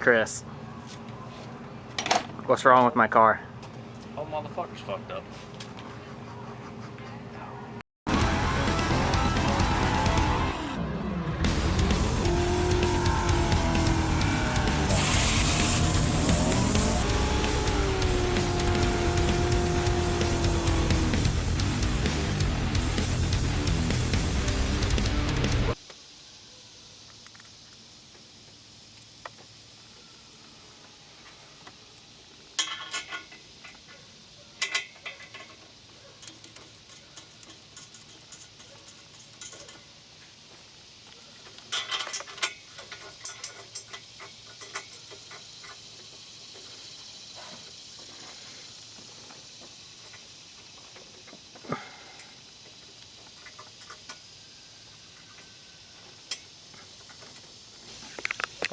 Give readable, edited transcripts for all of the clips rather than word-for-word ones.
Chris. What's wrong with my car? Oh, motherfucker's fucked up.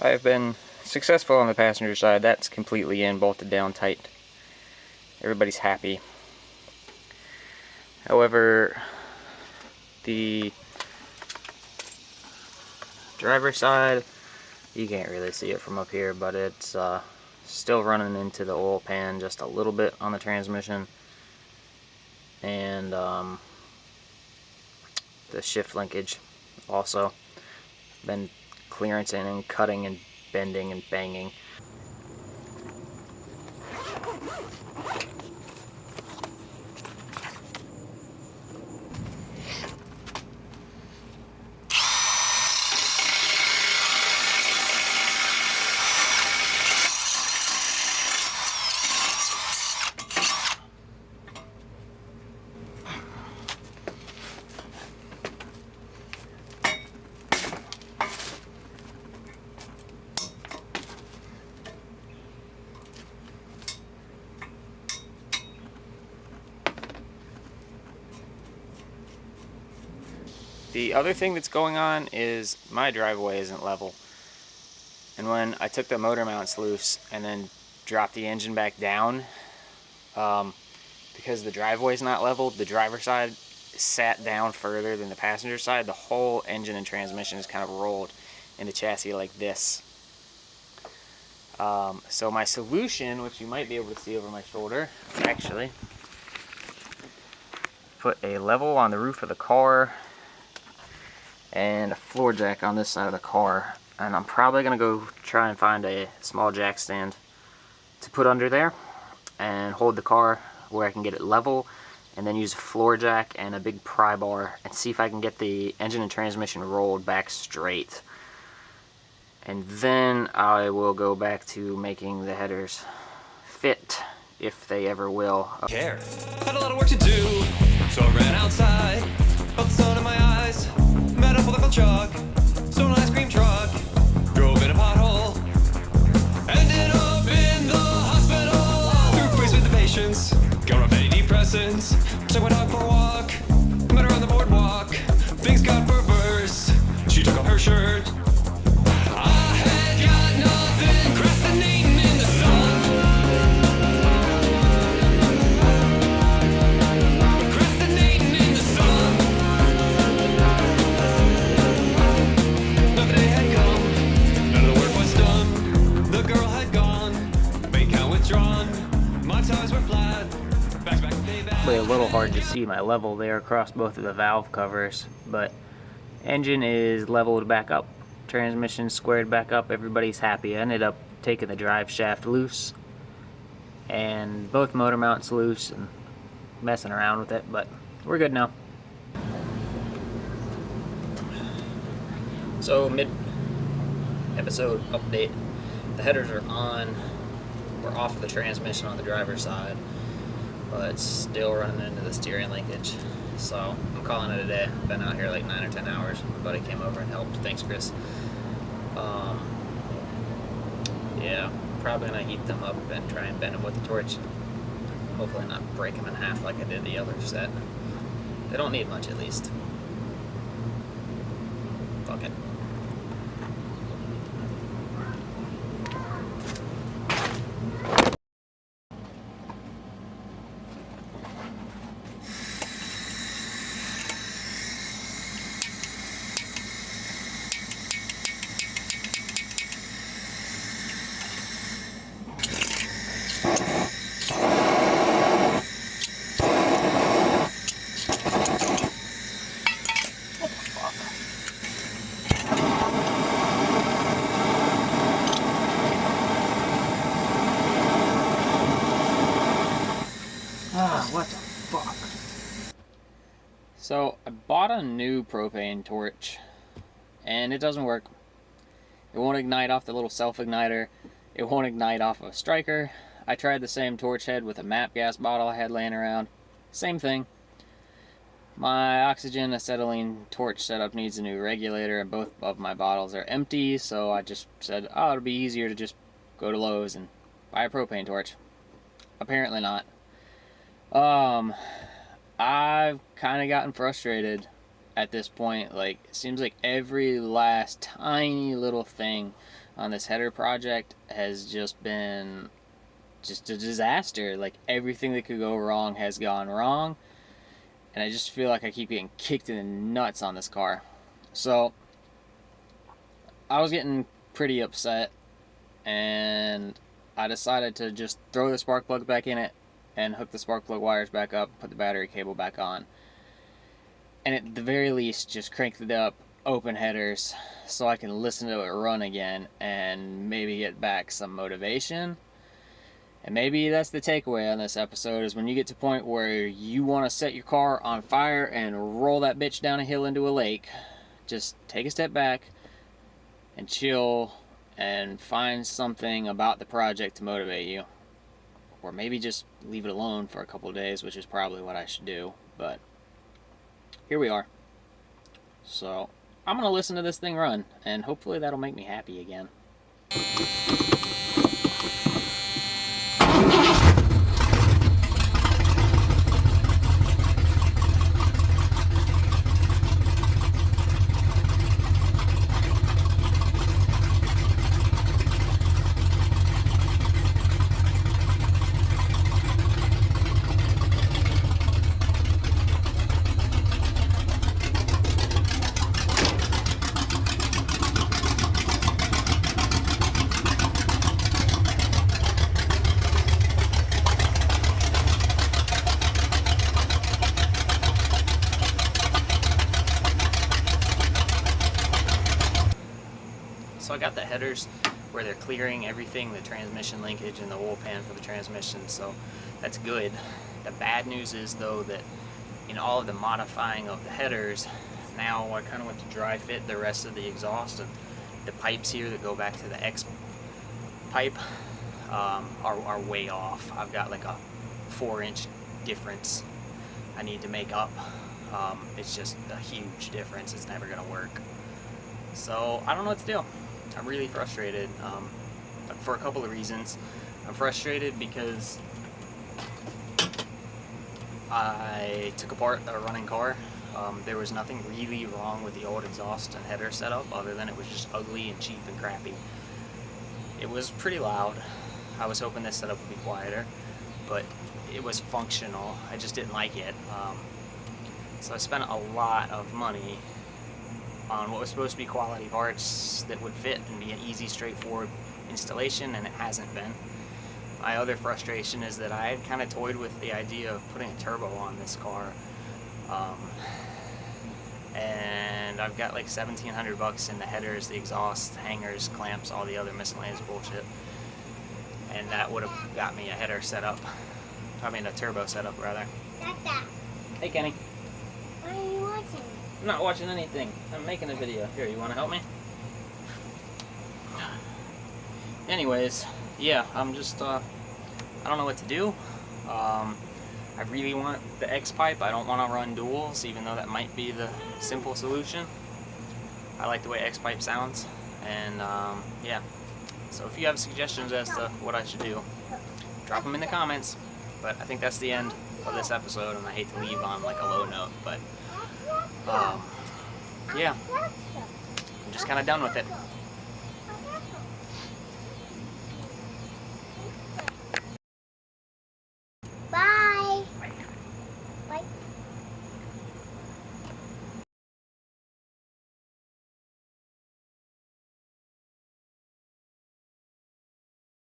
I've been successful on the passenger side. That's completely in, bolted down tight. Everybody's happy. However, the driver's side, you can't really see it from up here, but it's still running into the oil pan just a little bit on the transmission. And the shift linkage also been clearancing and cutting and bending and banging. The other thing that's going on is my driveway isn't level. And when I took the motor mounts loose and then dropped the engine back down, because the driveway's not level, the driver's side sat down further than the passenger side. The whole engine and transmission is kind of rolled in the chassis like this. So my solution, which you might be able to see over my shoulder, actually, put a level on the roof of the car and a floor jack on this side of the car, and I'm probably gonna go try and find a small jack stand to put under there and hold the car where I can get it level, and then use a floor jack and a big pry bar and see if I can get the engine and transmission rolled back straight. And then I will go back to making the headers fit, if they ever will. Care. Had a lot of work to do, so I ran outside, felt the sun in my eyes, met up with a local truck, stole an ice cream truck, drove in a pothole, ended up in the hospital. Through face with the patients, got off antidepressants, took my dog for a walk, met her on the boardwalk, things got perverse, she took off her shirt. I had got nothing, procrastinating in the sun. Procrastinating in the sun. Another day had come, none of the work was done. The girl had gone, bank account withdrawn. My tires were flat, back to payback. Probably a little hard to see my level there across both of the valve covers, but engine is leveled back up, transmission squared back up, everybody's happy. I ended up taking the drive shaft loose and both motor mounts loose and messing around with it, but we're good now. So mid-episode update, the headers are on. We're off of the transmission on the driver's side, but it's still running into the steering linkage. So I'm calling it a day. I've been out here like 9 or 10 hours. My buddy came over and helped. Thanks, Chris. Yeah, probably gonna heat them up and try and bend them with the torch. Hopefully not break them in half like I did the other set. They don't need much, at least. Fuck it. a new propane torch, and it doesn't work. It won't ignite off the little self-igniter. It won't ignite off of a striker. I tried the same torch head with a MAP gas bottle I had laying around. Same thing. My oxygen acetylene torch setup needs a new regulator, and both of my bottles are empty, so I just said, oh, it'll be easier to just go to Lowe's and buy a propane torch. Apparently not. I've kind of gotten frustrated at this point. Like, it seems like every last tiny little thing on this header project has just been just a disaster. Like, everything that could go wrong has gone wrong, and I just feel like I keep getting kicked in the nuts on this car. So I was getting pretty upset, and I decided to just throw the spark plug back in it and hook the spark plug wires back up, put the battery cable back on, and at the very least just crank it up, open headers, so I can listen to it run again and maybe get back some motivation. And maybe that's the takeaway on this episode, is when you get to a point where you want to set your car on fire and roll that bitch down a hill into a lake, just take a step back and chill and find something about the project to motivate you. Or maybe just leave it alone for a couple of days, which is probably what I should do. But here we are. So I'm going to listen to this thing run, and hopefully that'll make me happy again. So I got the headers where they're clearing everything, the transmission linkage and the oil pan for the transmission, so that's good. The bad news is, though, that in all of the modifying of the headers, now I kind of went to dry fit the rest of the exhaust, and the pipes here that go back to the X pipe are way off. I've got like a 4-inch difference I need to make up. It's just a huge difference. It's never gonna work. So I don't know what to do. I'm really frustrated for a couple of reasons. I'm frustrated because I took apart a running car. There was nothing really wrong with the old exhaust and header setup other than it was just ugly and cheap and crappy. It was pretty loud. I was hoping this setup would be quieter, but it was functional. I just didn't like it. So I spent a lot of money on what was supposed to be quality parts that would fit and be an easy, straightforward installation, and it hasn't been. My other frustration is that I had kind of toyed with the idea of putting a turbo on this car, and I've got like $1,700 in the headers, the exhaust, hangers, clamps, all the other miscellaneous bullshit, and that would have got me a header setup. I mean a turbo setup rather. Dada, Hey Kenny. what are you watching? I'm not watching anything. I'm making a video. Here, you want to help me? Anyways, yeah, I'm just, I don't know what to do. I really want the X pipe. I don't want to run duals, even though that might be the simple solution. I like the way X pipe sounds, and yeah. So if you have suggestions as to what I should do, drop them in the comments. But I think that's the end of this episode, and I hate to leave on like a low note, but yeah, I'm just kind of done with it.